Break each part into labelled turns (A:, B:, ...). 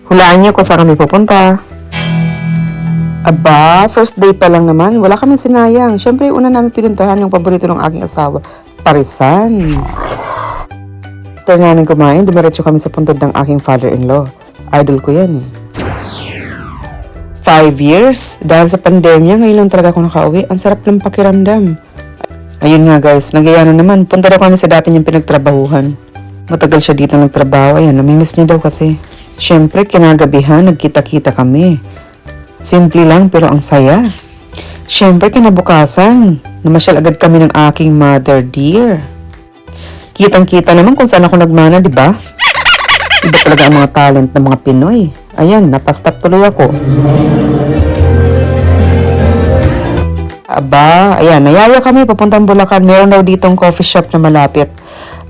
A: Hulaan niyo kung saan kami pupunta. Aba, first day pa lang naman, wala kami sinayang. Siyempre, una namin pinuntahan yung paborito ng aking asawa, Parisan. After namin kumain, dumiretso kami sa puntod ng aking father-in-law. Idol ko yan eh. 5 years? Dahil sa pandemya, ngayon lang talaga ako nakauwi. Ang sarap ng pakiramdam. Ayun nga guys, nagyayano naman. Punta daw kami sa dati niyang pinagtrabahuhan. Matagal siya dito nagtrabaho. Ayan, namimiss niya daw kasi. Siyempre, kinagabihan, nagkita-kita kami. Simple lang pero ang saya. Siyempre, kinabukasan, namasyal agad kami ng aking mother dear. Kitang-kita naman kung saan ako nagmana, di ba? Iba talaga ang mga talent ng mga Pinoy. Ayan, napastap tuloy ako. Aba, ayan, nayaya kami papuntang Bulacan. Meron daw ditong coffee shop na malapit.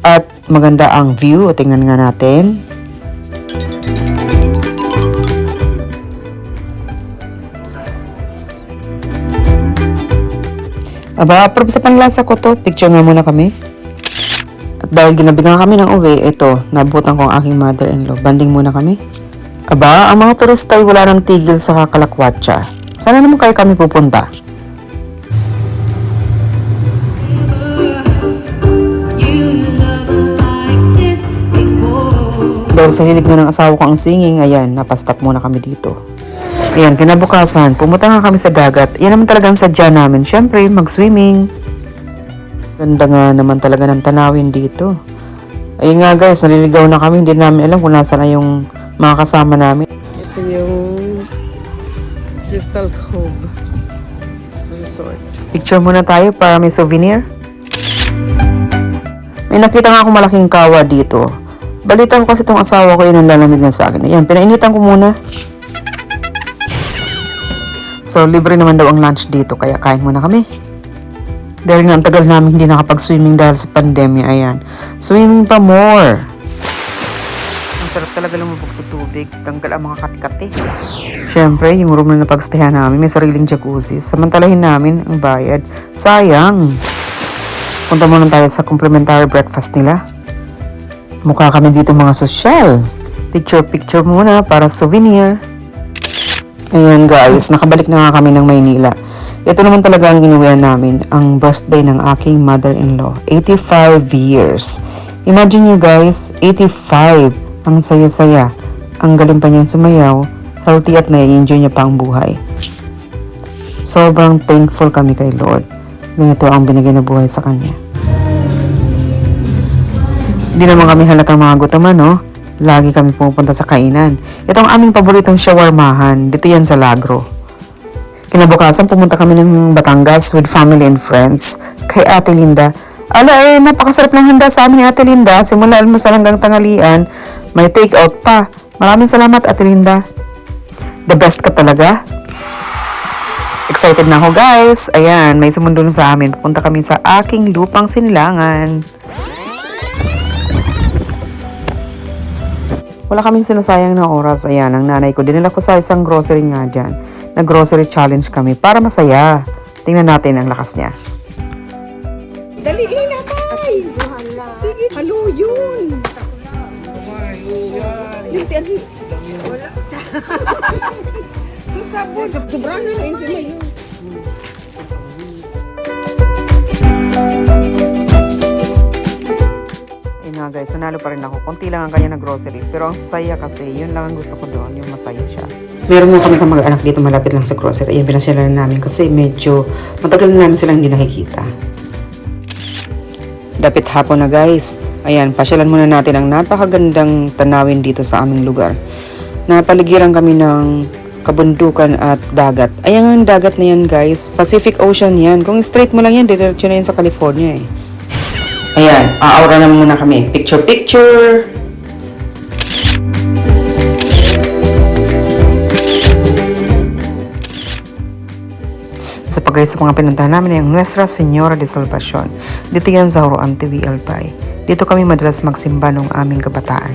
A: At maganda ang view. Tingnan nga natin. Aba, approve sa panlasa ko to. Picture nga muna kami. At dahil ginabi nga kami ng uwi, ito, nabutan ko ang aking mother-in-law. Banding muna kami. Aba, ang mga turista ay wala nang tigil sa Kakalakwatsa. Sana naman kayo kami pupunta. Dahil sa hilig nga ng asawa ko ang singing, ayan, napastop muna kami dito. Ayan, kinabukasan, pumunta nga kami sa dagat. Yan naman talagang sadya namin. Siyempre, mag-swimming. Ganda nga naman talaga ng tanawin dito. Ayun nga guys, naliligaw na kami. Hindi namin alam kung nasa na yung mga kasama namin. Ito yung Crystal Cove Resort. Picture muna tayo para may souvenir. May nakita nga akong malaking kawa dito. Balita ko kasi itong asawa ko yun ang lalamig na sa akin. Ayan, pinainitan ko muna. So, libre naman daw ang lunch dito, kaya kain muna kami. Dahil nga ang tagal namin hindi nakapag-swimming dahil sa pandemya, ayan. Swimming pa more. Ang sarap talaga lumubog sa tubig, tanggal ang mga katikati. Siyempre, yung room na napagstayan namin, may sariling jacuzzi. Samantalahin namin ang bayad. Sayang. Punta muna tayo sa complimentary breakfast nila. Mukha kami dito mga sosyal. Picture muna para souvenir. Ayan guys, nakabalik na nga kami ng Maynila. Ito naman talaga ang inuwian namin, ang birthday ng aking mother-in-law. 85 years. Imagine nyo guys, 85. Ang saya-saya. Ang galing pa niyang sumayaw. Healthy at nai-enjoy niya pa ang buhay. Sobrang thankful kami kay Lord. Ganito ang binigay na buhay sa kanya. Hindi naman kami halatang mga gutom, no? Lagi kami pumupunta sa kainan. Ito ang aming paboritong shawarmahan. Dito yan sa Lagro. Kinabukasan, pumunta kami ng Batangas with family and friends. Kay Ate Linda. Ala napakasarap ng handa sa amin ni Ate Linda. Simula almusal hanggang tanghalian. May take out pa. Maraming salamat Ate Linda. The best ka talaga. Excited na ako guys. Ayan, may sumundo na sa amin. Pupunta kami sa aking lupang Sinilangan. Wala kaming sinasayang na oras. Ayan, ang nanay ko. Dinala ko sa isang grocery nga dyan. Nag-grocery challenge kami para masaya. Tingnan natin ang lakas niya.
B: Daliin na, tay! Sige, halo yun! Yung tiyasi. Wala. Susabot. Sobrang na rin sila yun.
A: Nga guys, nanalo pa rin ako. Konti lang ang kanya na grocery. Pero ang saya kasi, yun lang ang gusto ko doon, yung masaya siya. Meron nga kami kamag-anak dito malapit lang sa grocery. Ayan, pinasyalan na namin kasi medyo matagal na namin silang hindi nakikita. Dapit hapon na guys. Ayan, pasyalan muna natin ang napakagandang tanawin dito sa aming lugar. Napaligiran kami ng kabundukan at dagat. Ayan ang dagat na yan guys. Pacific Ocean yan. Kung straight mo lang yan, diretso na yan sa California eh. Ayan, aura na muna kami. Picture! Sa pagay sa mga pinuntahan namin ay ang Nuestra Señora de Salvacion. Dito yan sa Horoan TV Albay. Dito kami madalas magsimba nung aming kabataan.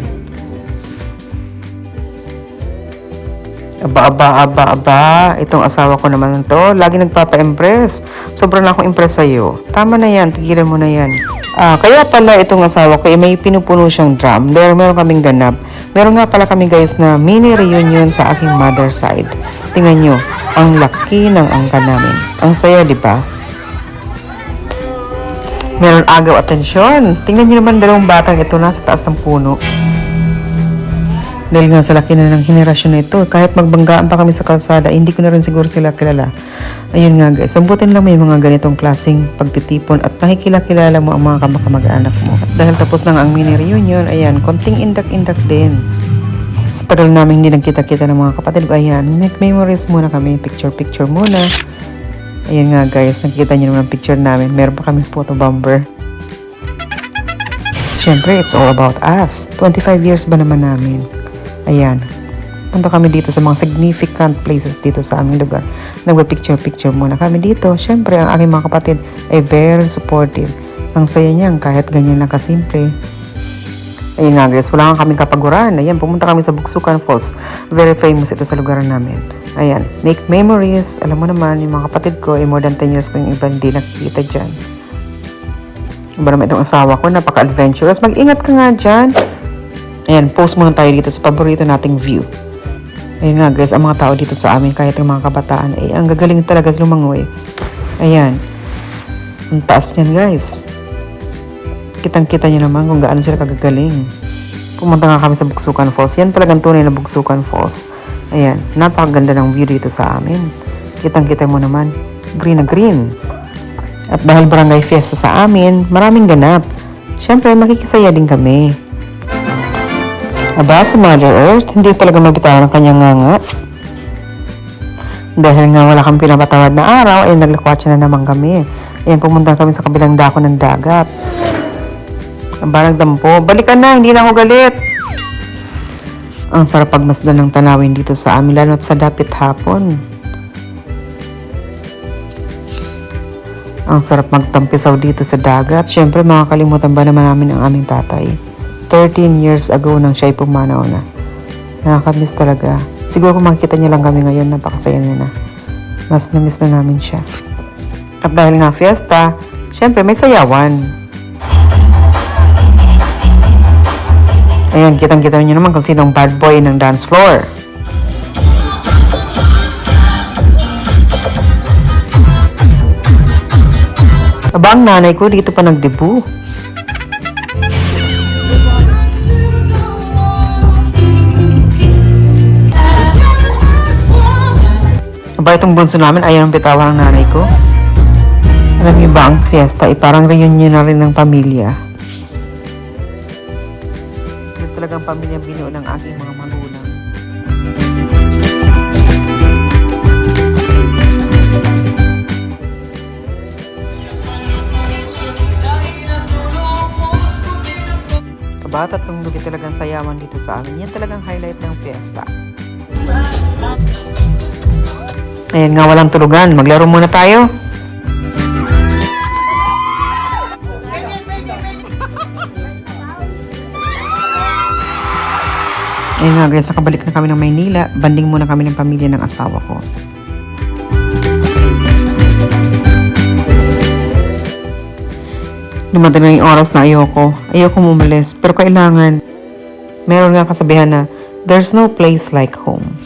A: Aba. Itong asawa ko naman to. Lagi nagpapa-impress. Sobrang akong impress sa'yo. Tama na yan. Tigilan mo na yan. Kaya pala itong asawa ko, may pinupuno siyang drum. Meron kaming ganap. Meron nga pala kami guys na mini reunion sa aking mother side. Tingnan nyo, ang laki ng angka namin. Ang saya, di ba? Meron agaw atensyon. Tingnan nyo naman dalawang batang ito nasa taas ng puno. Dahil nga sa laki na ng henerasyon na ito, kahit magbanggaan pa kami sa kalsada, hindi ko na rin siguro sila kilala. Ayun nga guys, sambutin lang may mga ganitong klaseng pagtitipon at nakikilala mo ang mga kamag-anak mo. At dahil tapos na nga ang mini reunion, ayan, konting indak-indak din. Sa tagal namin hindi nagkita-kita ng mga kapatid ko, ayan, make memories muna kami, picture-picture muna. Ayun nga guys, nakikita niyo naman ang picture namin. Meron pa kami photo bomber. Siyempre, it's all about us. 25 years ba naman namin? Ayan. Punta kami dito sa mga significant places dito sa aming lugar. Nagpa-picture-picture muna kami dito. Siyempre, ang aking mga kapatid ay very supportive. Ang saya niyan kahit ganyan lang kasimple. Ayun nga guys, wala nga kaming kapaguran. Ayan, pumunta kami sa Bugsukan Falls. Very famous ito sa lugar namin. Ayan, make memories. Alam mo naman, yung mga kapatid ko, more than 10 years ko yung iba hindi nakikita dyan. Iba naman itong asawa ko, napaka-adventurous. Mag-ingat ka nga dyan. Ayan, post muna tayo dito sa paborito nating view. Ayun nga guys, ang mga tao dito sa amin, kahit yung mga kabataan, ay ang gagaling talaga lumangoy. Ayan. Ang taas niyan guys. Kitang-kita nyo naman kung gaano sila kagagaling. Pumunta nga kami sa Bugsukan Falls. Yan talagang tunay na Bugsukan Falls. Ayan, napakaganda ng view dito sa amin. Kitang-kita mo naman, green na green. At dahil barangay fiesta sa amin, maraming ganap. Siyempre, makikisaya din kami. Aba, si Mother Earth, hindi talaga mabitawan ang kanyang nganga. Dahil nga wala kang pinapatawad na araw, ay naglakwatsa na naman kami. Ayan, pumunta kami sa kabilang dako ng dagat. Aba, nagdampo. Balikan na, hindi na ako galit. Ang sarap pagmasdan ng tanawin dito sa amin, lalo at sa dapit hapon. Ang sarap magtampisaw dito sa dagat. Siyempre, makakalimutan ba naman namin ang aming tatay? 13 years ago nang siya'y pumanaw na. Nakakamiss talaga. Siguro kung makikita niya lang kami ngayon, napakasaya niya na. Mas na-miss na namin siya. At dahil nga fiesta, siyempre may sayawan. Ayan, kitang-kita niyo naman kung sinong bad boy ng dance floor. Aba, ang nanay ko dito pa nagdebu. Aba, itong bunso namin, ayaw ang bitawan ng nanay ko. Alam niyo ba, ang fiesta ay parang reunion na rin ng pamilya. Ito talagang pamilya binuo ng aking mga magulang. Aba, tatlong lugi talagang sayawan dito sa amin. Yan talagang highlight ng fiesta. Ayan nga, walang tulugan. Maglaro muna tayo. Ayun nga guys, nakabalik na kami ng Maynila. Banding muna kami ng pamilya ng asawa ko. Dumating na yung oras na ayoko umalis. Pero kailangan, meron nga kasabihan na, there's no place like home.